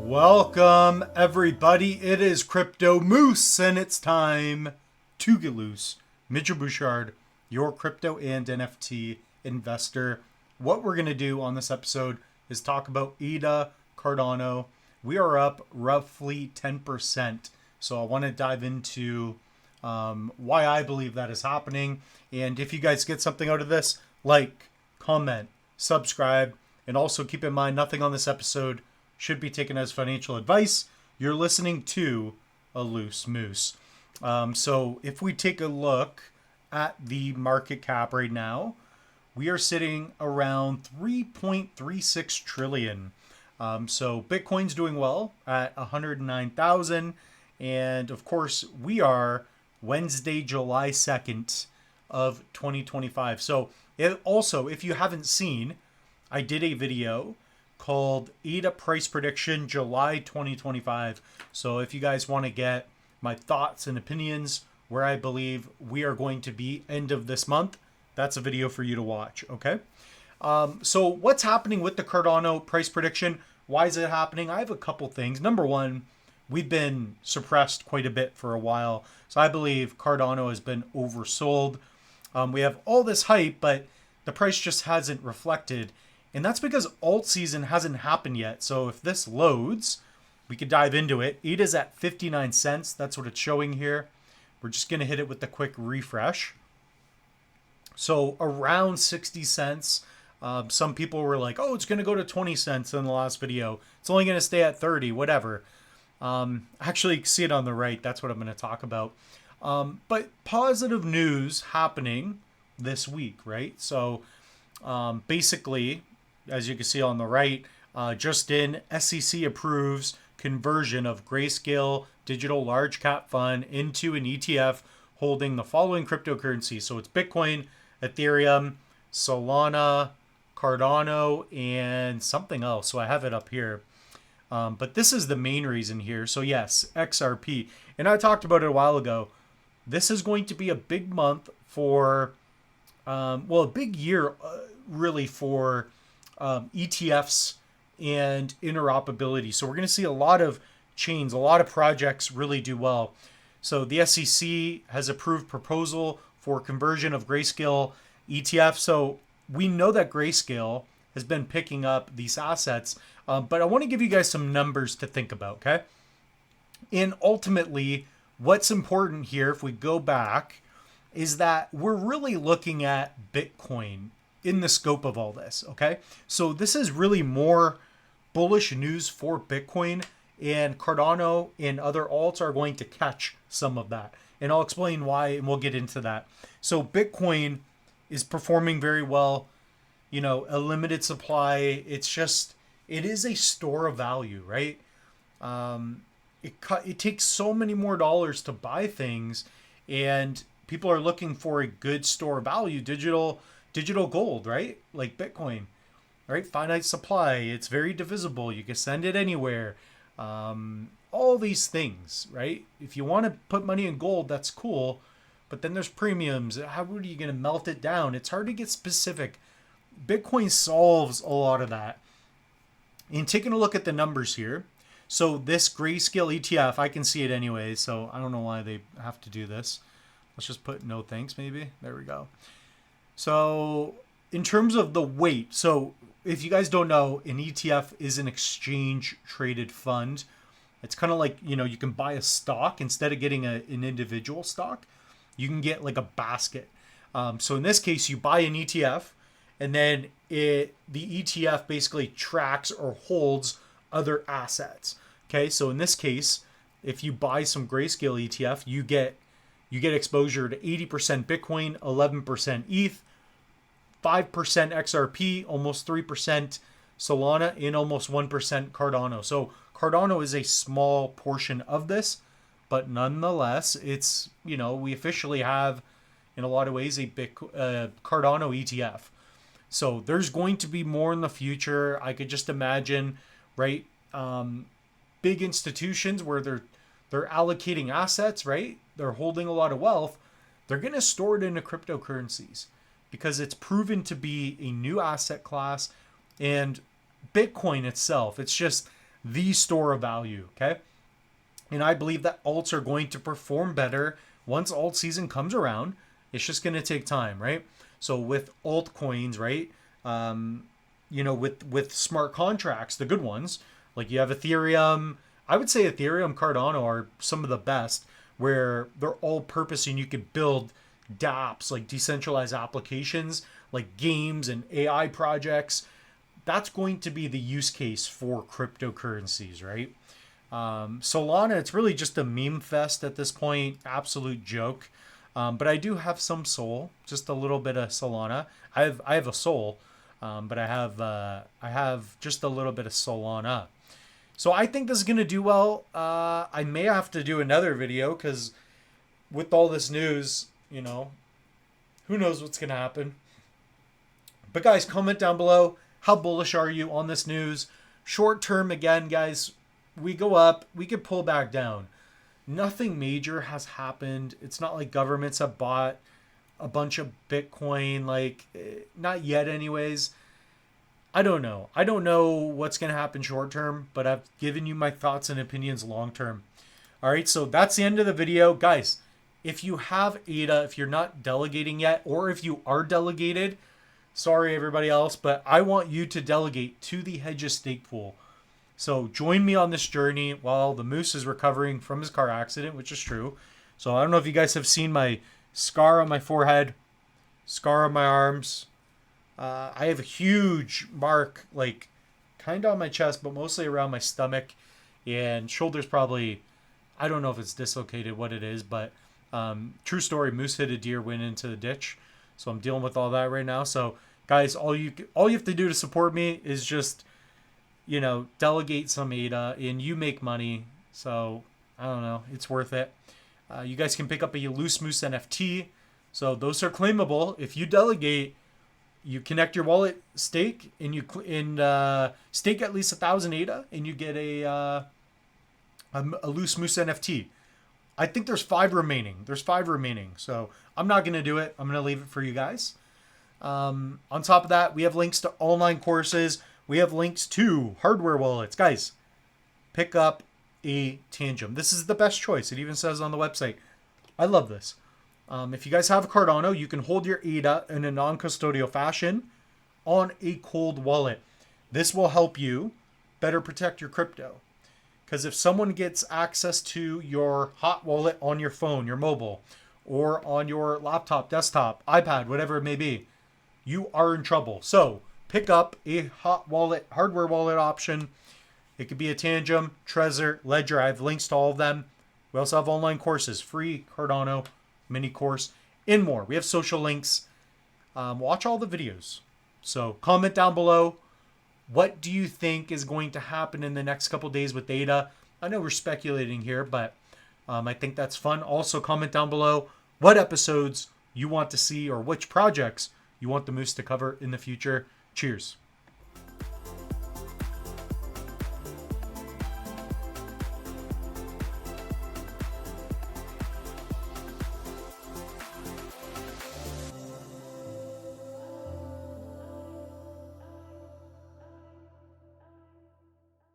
Welcome everybody, it is Crypto Moose and it's time to get loose. Mitchell Bouchard, your crypto and NFT investor. What we're going to do on this episode is talk about ADA, Cardano. We are up roughly 10%. So I want to dive into why I believe that is happening. And if you guys get something out of this, like, comment, subscribe, and also keep in mind nothing on this episode should be taken as financial advice. You're listening to a loose moose. So if we take a look at the market cap right now, we are sitting around 3.36 trillion. So Bitcoin's doing well at 109,000. And of course, we are Wednesday, July 2nd of 2025. So if you haven't seen, I did a video called ADA Price Prediction July 2025. So if you guys want to get my thoughts and opinions where I believe we are going to be end of this month, that's a video for you to watch, okay? So what's happening with the Cardano price prediction? Why is it happening? I have a couple things. Number one, we've been suppressed quite a bit for a while. So I believe Cardano has been oversold. We have all this hype, but the price just hasn't reflected. And that's because alt season hasn't happened yet. So if this loads, we could dive into it. ADA's at 59 cents. That's what it's showing here. We're just going to hit it with the quick refresh. So around 60 cents. Some people were like, oh, it's going to go to 20 cents in the last video. It's only going to stay at 30, whatever. Actually, see it on the right. That's what I'm going to talk about. But positive news happening this week, right? So basically, as you can see on the right, just in, SEC approves conversion of Grayscale Digital Large Cap Fund into an ETF holding the following cryptocurrencies. So it's Bitcoin, Ethereum, Solana, Cardano, and something else. So I have it up here. But this is the main reason here. So yes, XRP. And I talked about it a while ago. This is going to be a big month for, a big year really for ETFs and interoperability. So we're going to see a lot of chains, a lot of projects really do well. So the SEC has approved proposal for conversion of Grayscale ETF. So we know that Grayscale has been picking up these assets, but I want to give you guys some numbers to think about, okay? And ultimately, what's important here, if we go back, is that we're really looking at Bitcoin in the scope of all this, okay? So this is really more bullish news for Bitcoin, and Cardano and other alts are going to catch some of that. And I'll explain why, and we'll get into that. So Bitcoin is performing very well, you know, a limited supply. It is a store of value, right? It takes so many more dollars to buy things, and people are looking for a good store of value, digital gold, right? Like Bitcoin, right? Finite supply. It's very divisible. You can send it anywhere. All these things, right? If you want to put money in gold, that's cool. But then there's premiums. How are you going to melt it down? It's hard to get specific. Bitcoin solves a lot of that. And taking a look at the numbers here. So this Grayscale ETF, I can see it anyway. So I don't know why they have to do this. Let's just put no thanks maybe. There we go. So in terms of the weight, so if you guys don't know, an ETF is an exchange traded fund. It's kind of like, you know, you can buy a stock instead of getting an individual stock. You can get like a basket. So in this case, you buy an ETF, and then the ETF basically tracks or holds other assets. Okay, so in this case, if you buy some Grayscale ETF, you get exposure to 80% Bitcoin, 11% ETH, 5% XRP, almost 3% Solana, and almost 1% Cardano. So Cardano is a small portion of this, but nonetheless, it's, you know, we officially have, in a lot of ways, a Cardano ETF. So there's going to be more in the future. I could just imagine, right? Big institutions where they're allocating assets, right? They're holding a lot of wealth. They're going to store it into cryptocurrencies because it's proven to be a new asset class. And Bitcoin itself, it's just the store of value, okay? And I believe that alts are going to perform better once alt season comes around. It's just going to take time, right? So with altcoins, right? With smart contracts, the good ones, like you have Ethereum. I would say Ethereum, Cardano are some of the best, where they're all purpose and you could build dApps, like decentralized applications, like games and AI projects. That's going to be the use case for cryptocurrencies, right? Solana, it's really just a meme fest at this point, absolute joke. But I do have some Sol, just a little bit of Solana. I have a Sol, but I have just a little bit of Solana. So I think this is gonna do well. I may have to do another video because with all this news, who knows what's gonna happen. But guys, comment down below. How bullish are you on this news? Short term, again, guys, we go up, we could pull back down. Nothing major has happened. It's not like governments have bought a bunch of Bitcoin, like not yet anyways. I don't know. I don't know what's going to happen short term, but I've given you my thoughts and opinions long term. All right, so that's the end of the video. Guys, if you have ADA, if you're not delegating yet, or if you are delegated, sorry everybody else, but I want you to delegate to the Hedges stake pool. So join me on this journey while the Moose is recovering from his car accident, which is true. So I don't know if you guys have seen my scar on my forehead, scar on my arms. I have a huge mark, like kind of on my chest, but mostly around my stomach and shoulders. Probably, I don't know if it's dislocated, what it is, but true story. Moose hit a deer, went into the ditch. So I'm dealing with all that right now. So guys, all you have to do to support me is just, delegate some ADA and you make money. So I don't know, it's worth it. You guys can pick up a Loose Moose NFT. So those are claimable. If you delegate, you connect your wallet stake and you stake at least 1,000 ADA and you get a Loose Moose NFT. I think there's 5 remaining. So I'm not going to do it. I'm going to leave it for you guys. On top of that, we have links to online courses. We have links to hardware wallets. Guys, pick up a Tangem. This is the best choice. It even says on the website. I love this. If you guys have a Cardano, you can hold your ADA in a non-custodial fashion on a cold wallet. This will help you better protect your crypto. Because if someone gets access to your hot wallet on your phone, your mobile, or on your laptop, desktop, iPad, whatever it may be, you are in trouble. So pick up a hot wallet, hardware wallet option. It could be a Tangem, Trezor, Ledger. I have links to all of them. We also have online courses, free Cardano, mini course, and more. We have social links. Watch all the videos. So comment down below. What do you think is going to happen in the next couple days with ADA? I know we're speculating here, but I think that's fun. Also comment down below what episodes you want to see or which projects you want the Moose to cover in the future. Cheers.